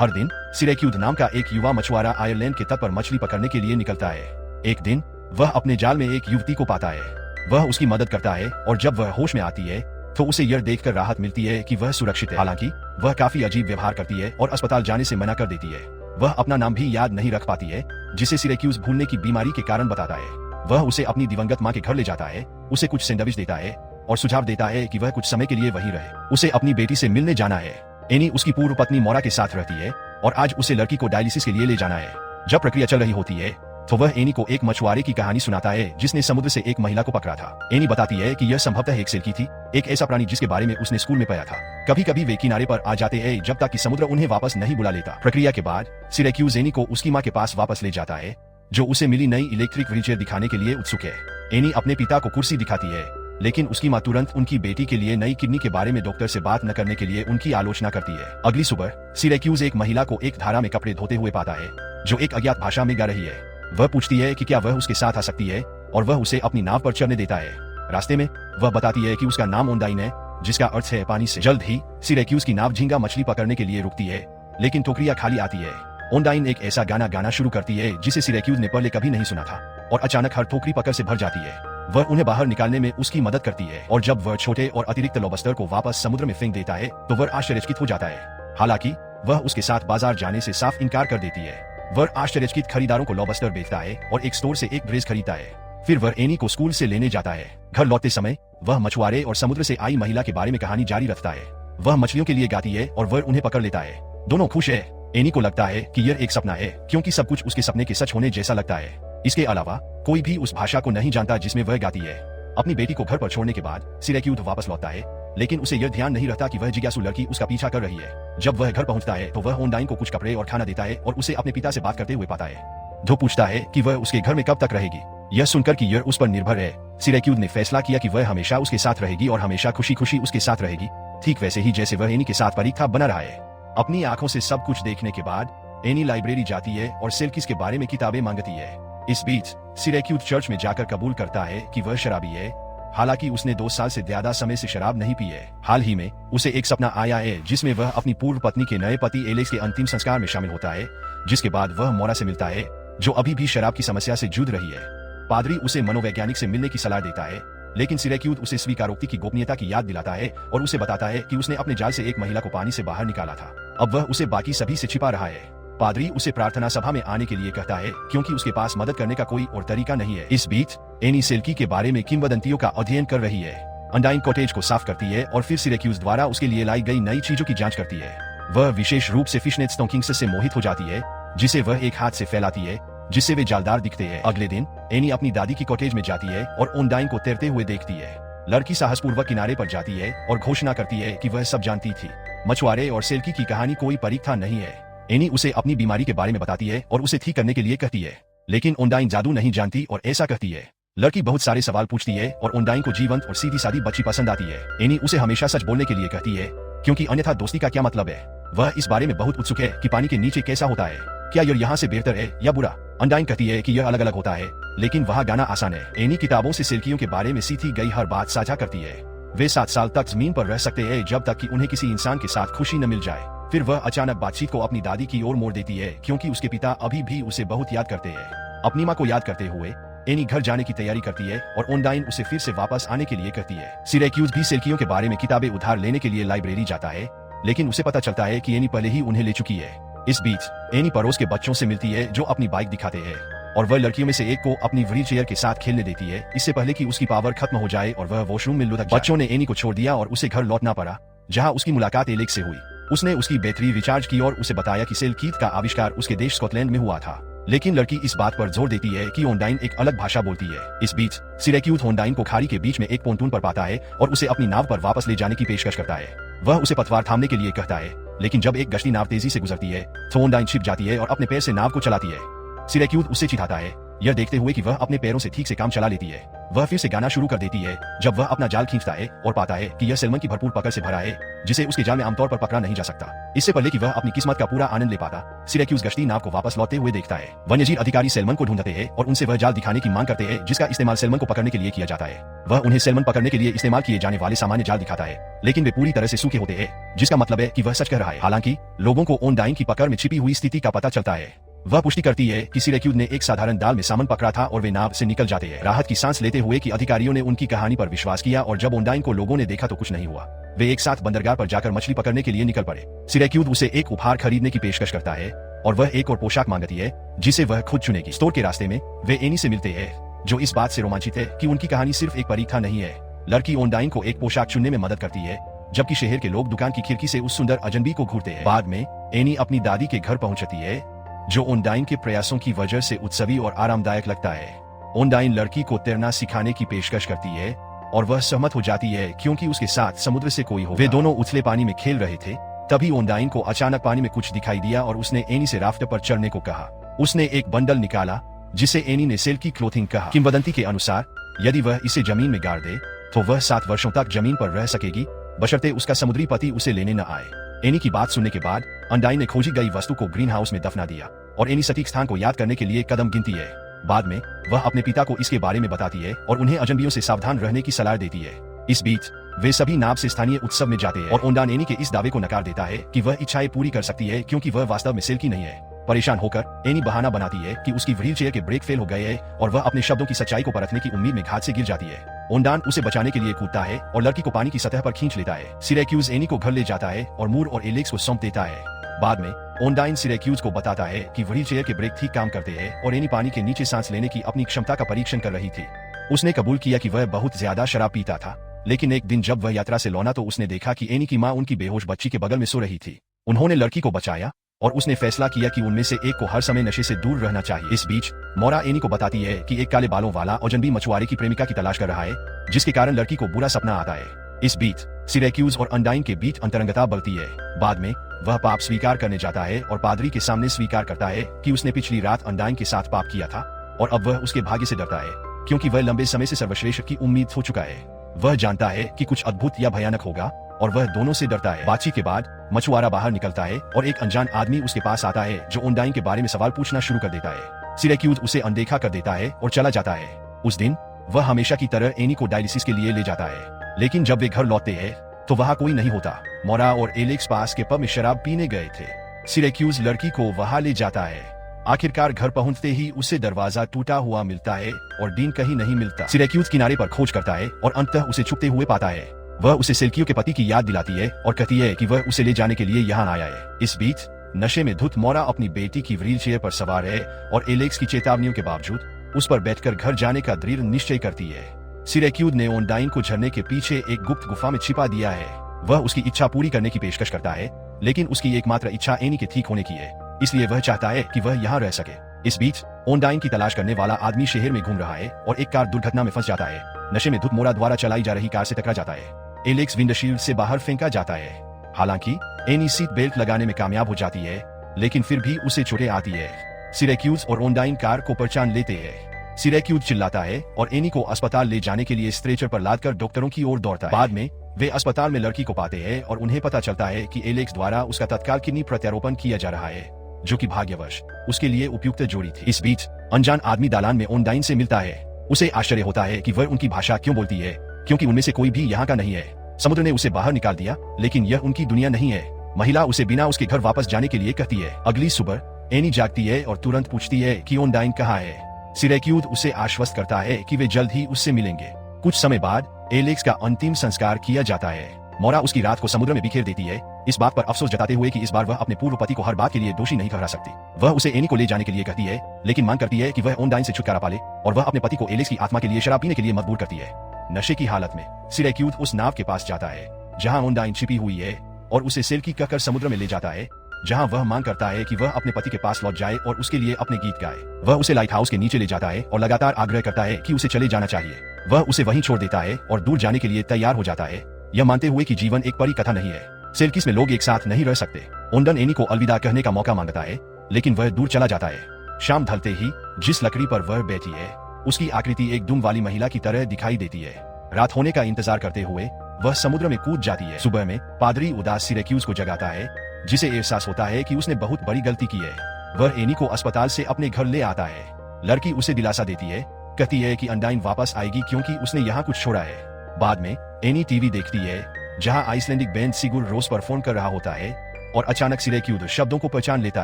हर दिन सिरैक्यूज नाम का एक युवा मछुआरा आयरलैंड के तट पर मछली पकड़ने के लिए निकलता है। एक दिन वह अपने जाल में एक युवती को पाता है। वह उसकी मदद करता है और जब वह होश में आती है तो उसे यह देखकर राहत मिलती है कि वह सुरक्षित है। हालांकि वह काफी अजीब व्यवहार करती है और अस्पताल जाने से मना कर देती है। वह अपना नाम भी याद नहीं रख पाती है, जिसे सिरैक्यूज भूलने की बीमारी के कारण बताता है। वह उसे अपनी दिवंगत मां के घर ले जाता है, उसे कुछ सैंडविच देता है और सुझाव देता है कि वह कुछ समय के लिए वहीं रहे। उसे अपनी बेटी से मिलने जाना है। एनी उसकी पूर्व पत्नी मोरा के साथ रहती है और आज उसे लड़की को डायलिसिस के लिए ले जाना है। जब प्रक्रिया चल रही होती है तो वह एनी को एक मछुआरे की कहानी सुनाता है जिसने समुद्र से एक महिला को पकड़ा था। एनी बताती है कि यह संभवतः एक सिल्की थी, एक ऐसा प्राणी जिसके बारे में उसने स्कूल में पढ़ा था। कभी कभी वे किनारे पर आ जाते हैं जब तक कि समुद्र उन्हें वापस नहीं बुला लेता। प्रक्रिया के बाद सिरैक्यूज एनी को उसकी मां के पास वापस ले जाता है, जो उसे मिली नई इलेक्ट्रिक व्हीलचेयर दिखाने के लिए उत्सुक है। एनी अपने पिता को कुर्सी दिखाती है, लेकिन उसकी मां तुरंत उनकी बेटी के लिए नई किडनी के बारे में डॉक्टर से बात न करने के लिए उनकी आलोचना करती है। अगली सुबह सिरैक्यूज एक महिला को एक धारा में कपड़े धोते हुए पाता है, जो एक अज्ञात भाषा में गा रही है। वह पूछती है कि क्या वह उसके साथ आ सकती है और वह उसे अपनी नाव पर चढ़ने देता है। रास्ते में वह बताती है कि उसका नाम ओंडाइन है, जिसका अर्थ है पानी से। जल्द ही सिरैक्यूज की नाव झींगा मछली पकड़ने के लिए रुकती है, लेकिन टोकरियां खाली आती है। ओंडाइन एक ऐसा गाना गाना शुरू करती है जिसे सिरैक्यूज ने पहले कभी नहीं सुना था और अचानक हर टोकरी पकड़ से भर जाती है। वह उन्हें बाहर निकालने में उसकी मदद करती है और जब वह छोटे और अतिरिक्त लॉबस्टर को वापस समुद्र में फेंक देता है तो वह आश्चर्यचकित हो जाता है। हालांकि वह उसके साथ बाजार जाने से साफ इनकार कर देती है। वह आश्चर्यचकित खरीदारों को लॉबस्टर बेचता है और एक स्टोर से एक ब्रेस खरीदता है। फिर वह एनी को स्कूल से लेने जाता है। घर लौटते समय वह मछुआरे और समुद्र से आई महिला के बारे में कहानी जारी रखता है। वह मछलियों के लिए गाती है और वह उन्हें पकड़ लेता है। दोनों खुश है। एनी को लगता है कि यह एक सपना है, क्योंकि सब कुछ उसके सपने के सच होने जैसा लगता है। इसके अलावा कोई भी उस भाषा को नहीं जानता जिसमें वह गाती है। अपनी बेटी को घर पर छोड़ने के बाद सिरैक्यूज वापस लौटता है, लेकिन उसे यह ध्यान नहीं रहता कि वह जिज्ञासु लड़की उसका पीछा कर रही है। जब वह घर पहुंचता है तो वह ओंडाइन को कुछ कपड़े और खाना देता है और उसे अपने पिता से बात करते हुए पाता है, जो पूछता है कि वह उसके घर में कब तक रहेगी। यह सुनकर कि यह उस पर निर्भर है, सिरैक्यूज ने फैसला किया कि वह हमेशा उसके साथ रहेगी और हमेशा खुशी खुशी उसके साथ रहेगी, ठीक वैसे ही जैसे वह एनी के साथ परीक्षा बना रहा है। अपनी आंखों से सब कुछ देखने के बाद एनी लाइब्रेरी जाती है और सेल्किस के बारे में किताबें मांगती है। इस बीच सिरैक्यूज चर्च में जाकर कबूल करता है कि वह शराबी है, हालांकि उसने 2 साल से ज्यादा समय से शराब नहीं पी है। हाल ही में उसे एक सपना आया है जिसमें वह अपनी पूर्व पत्नी के नए पति एलेक्स के अंतिम संस्कार में शामिल होता है, जिसके बाद वह मोरा से मिलता है, जो अभी भी शराब की समस्या से जूझ रही है। पादरी उसे मनोवैज्ञानिक से मिलने की सलाह देता है, लेकिन सिरैक्यूज उसे स्वीकारोक्ति की गोपनीयता की याद दिलाता है और उसे बताता है कि उसने अपने जाल से एक महिला को पानी से बाहर निकाला था। अब वह उसे बाकी सभी से छिपा रहा है। पादरी उसे प्रार्थना सभा में आने के लिए कहता है, क्योंकि उसके पास मदद करने का कोई और तरीका नहीं है। इस बीच एनी सेल्की के बारे में किंवदंतियों का अध्ययन कर रही है। अंडाइन कॉटेज को साफ करती है और फिर सिरैक्यूज द्वारा उसके लिए लाई गई नई चीजों की जांच करती है। वह विशेष रूप से फिशनेट स्टॉकिंग्स से मोहित हो जाती है, जिसे वह एक हाथ से फैलाती है, जिससे वे जालदार दिखते हैं। अगले दिन एनी अपनी दादी की कॉटेज में जाती है और ओंडाइन को तैरते हुए देखती है। लड़की साहसपूर्वक किनारे पर जाती है और घोषणा करती है कि वह सब जानती थी। मछुआरे और सेल्की की कहानी कोई परीक्षा नहीं है। एनी उसे अपनी बीमारी के बारे में बताती है और उसे ठीक करने के लिए कहती है, लेकिन ओंडाइन जादू नहीं जानती और ऐसा कहती है। लड़की बहुत सारे सवाल पूछती है और ओंडाइन को जीवंत और सीधी सादी बच्ची पसंद आती है। एनी उसे हमेशा सच बोलने के लिए कहती है, क्योंकि अन्यथा दोस्ती का क्या मतलब है। वह इस बारे में बहुत उत्सुक है कि पानी के नीचे कैसा होता है, क्या यह यहाँ से बेहतर है या बुरा। अंडाइन कहती है कि यह अलग अलग होता है, लेकिन वहाँ गाना आसान है। एनी किताबों से सिल्कियों के बारे में सीखी गई हर बात साझा करती है। वे 7 साल तक जमीन पर रह सकते हैं जब तक कि उन्हें किसी इंसान के साथ खुशी न मिल जाए। फिर वह अचानक बातचीत को अपनी दादी की ओर मोड़ देती है, क्योंकि उसके पिता अभी भी उसे बहुत याद करते हैं। अपनी माँ को याद करते हुए एनी घर जाने की तैयारी करती है और ओंडाइन उसे फिर से वापस आने के लिए कहती है। सिरैक्यूज भी सेल्कियों के बारे में किताबें उधार लेने के लिए लाइब्रेरी जाता है, लेकिन उसे पता चलता है कि एनी पहले ही उन्हें ले चुकी है। इस बीच एनी पड़ोस के बच्चों से मिलती है जो अपनी बाइक दिखाते हैं और वह लड़कियों में से एक को अपनी व्हील चेयर के साथ खेलने देती है, इससे पहले कि उसकी पावर खत्म हो जाए और वह वॉशरूम में लुढ़क जाए। बच्चों ने एनी को छोड़ दिया और उसे घर लौटना पड़ा, जहां उसकी मुलाकात एलेक्स से हुई। उसने उसकी बैटरी रिचार्ज की और उसे बताया कि सेल्कीथ का आविष्कार उसके देश स्कॉटलैंड में हुआ था, लेकिन लड़की इस बात पर जोर देती है कि ओंडाइन एक अलग भाषा बोलती है। इस बीच सिरैक्यूज ओंडाइन को खाड़ी के बीच में एक पोंटून पर पाता है और उसे अपनी नाव पर वापस ले जाने की पेशकश करता है। वह उसे पतवार थामने के लिए कहता है, लेकिन जब एक गश्ती नाव तेजी से गुजरती है तो ओंडाइन छिप जाती है और अपने पैर से नाव को चलाती है। सिरैक्यूज उससे चिढ़ाता है, यह देखते हुए कि वह अपने पैरों से ठीक से काम चला लेती है, वह फिर से गाना शुरू कर देती है। जब वह अपना जाल खींचता है और पाता है कि यह सैल्मन की भरपूर पकड़ से भरा है, जिसे उसके जाल में आमतौर पर पकड़ा नहीं जा सकता। इससे पहले कि वह अपनी किस्मत का पूरा आनंद ले पाता, सिरैक्यूज गश्ती नाव को वापस लौटते हुए देखता है। वन्यजीव अधिकारी सैल्मन को ढूंढते हैं और उनसे वह जाल दिखाने की मांग करते हैं जिसका इस्तेमाल सैल्मन को पकड़ने के लिए किया जाता है। वह उन्हें सैल्मन पकड़ने के लिए इस्तेमाल किए जाने वाले सामान्य जाल दिखाता है, लेकिन वे पूरी तरह से सूखे होते हैं, जिसका मतलब है कि वह सच कह रहा है। हालांकि लोगों को ओनडाइन की पकड़ में छिपी हुई स्थिति का पता चलता है। वह पुष्टि करती है कि सिरैक्यूज ने एक साधारण जाल में सामान पकड़ा था और वे नाव से निकल जाते हैं। राहत की सांस लेते हुए कि अधिकारियों ने उनकी कहानी पर विश्वास किया और जब ओनडाइन को लोगों ने देखा तो कुछ नहीं हुआ। वे एक साथ बंदरगाह पर जाकर मछली पकड़ने के लिए निकल पड़े। सिरैक्यूज उसे एक उपहार खरीदने की पेशकश करता है और वह एक और पोशाक मांगती है जिसे वह खुद चुनेगी। स्टोर के रास्ते में वे एनी से मिलते हैं, जो इस बात से रोमांचित है कि उनकी कहानी सिर्फ एक परीक्षा नहीं है। लड़की ओनडाइन को एक पोशाक चुनने में मदद करती है, जबकि शहर के लोग दुकान की खिड़की से उस सुंदर अजनबी को घूरते हैं। बाद में एनी अपनी दादी के घर पहुंचती है, जो ओनडाइन के प्रयासों की वजह से उत्सवी और आरामदायक लगता है। ओनडाइन लड़की को तैरना सिखाने की पेशकश करती है और वह सहमत हो जाती है क्योंकि उसके साथ समुद्र से कोई हो। वे दोनों उथले पानी में खेल रहे थे, तभी ओनडाइन को अचानक पानी में कुछ दिखाई दिया और उसने एनी से राफ्ट पर चढ़ने को कहा। उसने एक बंडल निकाला जिसे एनी ने सेल की क्लोथिंग कहा। किंवदंती के अनुसार यदि वह इसे जमीन में गाड़ दे तो वह 7 वर्षों तक जमीन पर रह सकेगी, बशर्ते उसका समुद्री पति उसे लेने न आए। एनी की बात सुनने के बाद ओनडाइन ने खोजी गई वस्तु को ग्रीन हाउस में दफना दिया और एनी सटीक स्थान को याद करने के लिए कदम गिनती है। बाद में वह अपने पिता को इसके बारे में बताती है और उन्हें अजनबियों से सावधान रहने की सलाह देती है। इस बीच वे सभी नाव से स्थानीय उत्सव में जाते हैं और ओनडाइन एनी के इस दावे को नकार देता है कि वह इच्छाएं पूरी कर सकती है क्योंकि वह वास्तव में सेल की नहीं है। परेशान होकर एनी बहाना बनाती है कि उसकी व्हीलचेयर के ब्रेक फेल हो गए हैं और वह अपने शब्दों की सच्चाई को परखने की उम्मीद में घाट से गिर जाती है। ओनडाइन उसे बचाने के लिए कूदता है और लड़की को पानी की सतह पर खींच लेता है। सिरैक्यूज एनी को घर ले जाता है और मूर और एलेक्स को सौंप देता है। बाद में ओनडाइन सिरैक्यूज को बताता है कि व्हीलचेयर के ब्रेक ठीक काम करते हैं और एनी पानी के नीचे सांस लेने की अपनी क्षमता का परीक्षण कर रही थी। उसने कबूल किया कि वह बहुत ज्यादा शराब पीता था, लेकिन एक दिन जब वह यात्रा से लौटा तो उसने देखा कि एनी की मां उनकी बेहोश बच्ची के बगल में सो रही थी। उन्होंने लड़की को बचाया और उसने फैसला किया कि उनमें से एक को हर समय नशे से दूर रहना चाहिए। इस बीच मोरा एनी को बताती है कि एक काले बालों वाला अजनबी मछुआरे की प्रेमिका की तलाश कर रहा है, जिसके कारण लड़की को बुरा सपना आता है। इस बीच सिरैक्यूज और ओनडाइन के बीच अंतरंगता बढ़ती है। बाद में वह पाप स्वीकार करने जाता है और पादरी के सामने स्वीकार करता है कि उसने पिछली रात ओनडाइन के साथ पाप किया था और अब वह उसके भाग्य से डरता है क्योंकि वह लंबे समय से सर्वश्रेष्ठ की उम्मीद हो चुका है। वह जानता है कि कुछ अद्भुत या भयानक होगा और वह दोनों से डरता है। बातचीत के बाद मछुआरा बाहर निकलता है और एक अनजान आदमी उसके पास आता है जो ओनडाइन के बारे में सवाल पूछना शुरू कर देता है। सिरैक्यूज उसे अनदेखा कर देता है और चला जाता है। उस दिन वह हमेशा की तरह एनी को डायलिसिस के लिए ले जाता है, लेकिन जब वे घर लौटते हैं तो वहाँ कोई नहीं होता। मोरा और एलेक्स पास के पब में शराब पीने गए थे। सिरैक्यूज लड़की को वहां ले जाता है। आखिरकार घर पहुंचते ही उसे दरवाजा टूटा हुआ मिलता है और डीन कहीं नहीं मिलता। सिरैक्यूज किनारे पर खोज करता है और अंततः उसे छुपते हुए पाता है। वह उसे सेल्कियो के पति की याद दिलाती है और कहती है कि वह उसे ले जाने के लिए यहाँ आया है। इस बीच नशे में धुत मोरा अपनी बेटी की व्हीलचेयर पर सवार है और एलेक्स की चेतावनियों के बावजूद उस पर बैठकर घर जाने का दृढ़ निश्चय करती है। सिरैक्यूज ने ओनडाइन को झरने के पीछे एक गुप्त गुफा में छिपा दिया है। वह उसकी इच्छा पूरी करने की पेशकश करता है, लेकिन उसकी एकमात्र इच्छा एनी के ठीक होने की है, इसलिए वह चाहता है कि वह यहाँ रह सके। इस बीच ओनडाइन की तलाश करने वाला आदमी शहर में घूम रहा है और एक कार दुर्घटना में फंस जाता है। नशे में धुत मोरा द्वारा चलाई जा रही कार से टकरा जाता है। एलेक्स विंडशील्ड से बाहर फेंका जाता है। हालांकि एनी सीट बेल्ट लगाने में कामयाब हो जाती है, लेकिन फिर भी उसे चोटें आती है। सिरैक्यूज और ओनडाइन कार को पहचान लेते हैं। सिरैक्यूज चिल्लाता है और एनी को अस्पताल ले जाने के लिए स्ट्रेचर पर लादकर डॉक्टरों की ओर दौड़ता है। बाद में वे अस्पताल में लड़की को पाते हैं और उन्हें पता चलता है कि एलेक्स द्वारा उसका तत्काल किडनी प्रत्यारोपण किया जा रहा है, जो कि भाग्यवश उसके लिए उपयुक्त जोड़ी थी। इस बीच अनजान आदमी दालान में ओनडाइन से मिलता है। उसे आश्चर्य होता है कि वह उनकी भाषा क्यों बोलती है, क्योंकि उनमें से कोई भी यहाँ का नहीं है। समुद्र ने उसे बाहर निकाल दिया, लेकिन यह उनकी दुनिया नहीं है। महिला उसे बिना उसके घर वापस जाने के लिए कहती है। अगली सुबह एनी जागती है और तुरंत पूछती है कि ओनडाइन कहाँ है। सिरैक्यूज उसे आश्वस्त करता है कि वे जल्द ही उससे मिलेंगे। कुछ समय बाद एलेक्स का अंतिम संस्कार किया जाता है। मोरा उसकी रात को समुद्र में बिखेर देती है, इस बात पर अफसोस जताते हुए कि इस बार वह अपने पूर्व पति को हर बात के लिए दोषी नहीं ठहरा सकती। वह उसे एनी को ले जाने के लिए कहती है, लेकिन मांग करती है कि वह ओनडाइन से छुटकारा पाले और वह अपने पति को एलेक्स की आत्मा के लिए शराब पीने के लिए मजबूर करती है। नशे की हालत में सिरैक्यूज उस नाव के पास जाता है जहाँ ओनडाइन छिपी हुई है और उसे सेल्की कहकर समुद्र में ले जाता है, जहां वह मांग करता है कि वह अपने पति के पास लौट जाए और उसके लिए अपने गीत गाए। वह उसे लाइट हाउस के नीचे ले जाता है और लगातार आग्रह करता है कि उसे चले जाना चाहिए। वह उसे वहीं छोड़ देता है और दूर जाने के लिए तैयार हो जाता है, यह मानते हुए कि जीवन एक परी कथा नहीं है। सेल्किस में लोग एक साथ नहीं रह सकते। ओनडाइन एनी को अलविदा कहने का मौका मांगता है, लेकिन वह दूर चला जाता है। शाम ढलते ही जिस लकड़ी पर वह बैठी है उसकी आकृति एक दुम वाली महिला की तरह दिखाई देती है। रात होने का इंतजार करते हुए वह समुद्र में कूद जाती है। सुबह में पादरी उदास सिरैक्यूज को जगाता है, जिसे एहसास होता है कि उसने बहुत बड़ी गलती की है। वह एनी को अस्पताल से अपने घर ले आता है। लड़की उसे दिलासा देती है, कहती है कि अनडाइन वापस आएगी क्योंकि उसने यहाँ कुछ छोड़ा है। बाद में एनी टीवी देखती है जहाँ आइसलैंडिक बैंड सिगुर रोज परफॉर्म कर रहा होता है और अचानक सिरैक्यूज शब्दों को पहचान लेता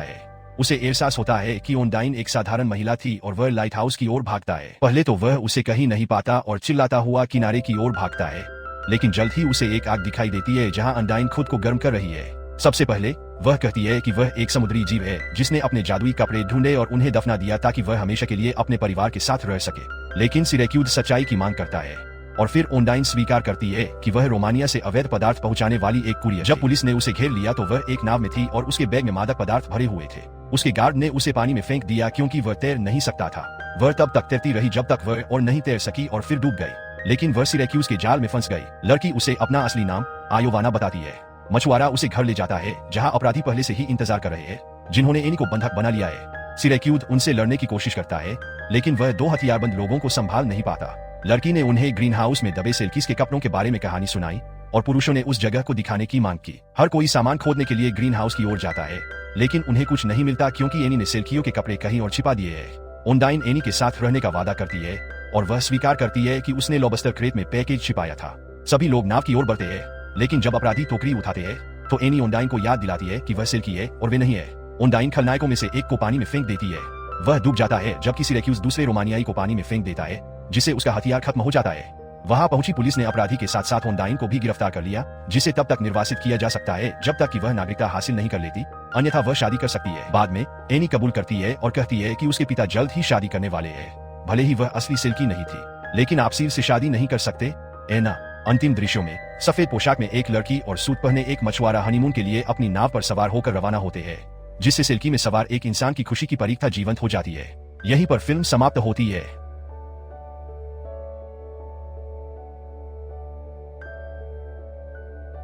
है। उसे एहसास होता है कि ओनडाइन एक साधारण महिला थी और वह लाइट हाउस की ओर भागता है। पहले तो वह उसे कहीं नहीं पाता और चिल्लाता हुआ किनारे की ओर भागता है, लेकिन जल्द ही उसे एक आग दिखाई देती है जहां अनडाइन खुद को गर्म कर रही है। सबसे पहले वह कहती है कि वह एक समुद्री जीव है जिसने अपने जादुई कपड़े ढूंढे और उन्हें दफना दिया ताकि वह हमेशा के लिए अपने परिवार के साथ रह सके। लेकिन सिरैक्यूज सच्चाई की मांग करता है और फिर ओनडाइन स्वीकार करती है कि वह रोमानिया से अवैध पदार्थ पहुंचाने वाली एक कुरियर। जब पुलिस ने उसे घेर लिया तो वह एक नाव में थी और उसके बैग में मादक पदार्थ भरे हुए थे। उसके गार्ड ने उसे पानी में फेंक दिया क्योंकि वह तैर नहीं सकता था। वह तब तक तैरती रही जब तक वह और नहीं तैर सकी और फिर डूब गई, लेकिन वह सिरैक्यूज के जाल में फंस गई। लड़की उसे अपना असली नाम आयोवाना बताती है। मछुआरा उसे घर ले जाता है जहां अपराधी पहले से ही इंतजार कर रहे हैं, जिन्होंने एनी को बंधक बना लिया है। सिरैक्यूज उनसे लड़ने की कोशिश करता है, लेकिन वह दो हथियारबंद लोगों को संभाल नहीं पाता। लड़की ने उन्हें ग्रीन हाउस में दबे सेल्कीज के कपड़ों के बारे में कहानी सुनाई और पुरुषों ने उस जगह को दिखाने की मांग की। हर कोई सामान खोदने के लिए ग्रीन हाउस की ओर जाता है, लेकिन उन्हें कुछ नहीं मिलता क्योंकि एनी ने सेल्कियों के कपड़े कहीं और छिपा दिए हैं। ओनडाइन एनी के साथ रहने का वादा करती है और वह स्वीकार करती है कि उसने लॉबस्टर क्रेट में पैकेज छिपाया था। सभी लोग नाव की ओर बढ़ते हैं, लेकिन जब अपराधी टोकरी उठाते हैं तो एनी ओनडाइन को याद दिलाती है कि वह सेल्की है और वे नहीं है। ओनडाइन खलनायकों में से एक को पानी में फेंक देती है। वह डूब जाता है जबकि सिरैक्यूज दूसरे रोमानियाई को पानी में फेंक देता है, जिससे उसका हथियार खत्म हो जाता है। वहां पहुंची पुलिस ने अपराधी के साथ साथ ओनडाइन को भी गिरफ्तार कर लिया, जिसे तब तक निर्वासित किया जा सकता है जब तक कि वह नागरिकता हासिल नहीं कर लेती, अन्यथा वह शादी कर सकती है। बाद में एनी कबूल करती है और कहती है कि उसके पिता जल्द ही शादी करने वाले हैं। भले ही वह असली सिल्की नहीं थी, लेकिन आप सिर से शादी नहीं कर सकते एना। अंतिम दृश्यों में सफेद पोशाक में एक लड़की और सूट पहने एक मछुआरा हनीमून के लिए अपनी नाव पर सवार होकर रवाना होते हैं, जिससे सिल्की में सवार एक इंसान की खुशी की परीक्षा जीवंत हो जाती है। यहीं पर फिल्म समाप्त होती है।